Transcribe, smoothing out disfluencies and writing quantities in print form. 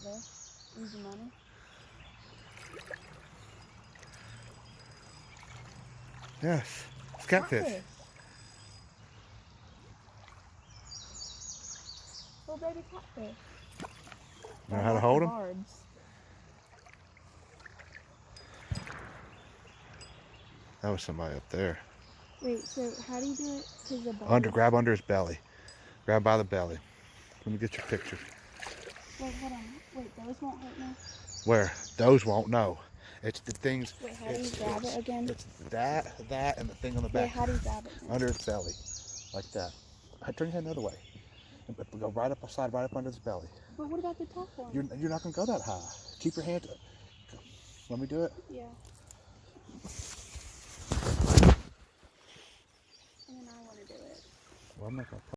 there. Easy money. Yes, it's catfish. Catfish. Little baby catfish. Know how to hold them? That was somebody up there. Wait, so how do you do it? Cause the belly. Grab under his belly. Grab by the belly. Let me get your picture. Wait, hold on. Wait, those won't hurt me? Where? Those won't, no. It's the things. Wait, how do you grab it again? It's that, and the thing on the back. Wait, how do you grab it then? Under his belly. Like that. Turn your head another way. Go right up beside, right up under his belly. But what about the top one? You're not going to go that high. Keep your hand. Let me do it. Yeah. And then I want to do it. Well, I'm not going to.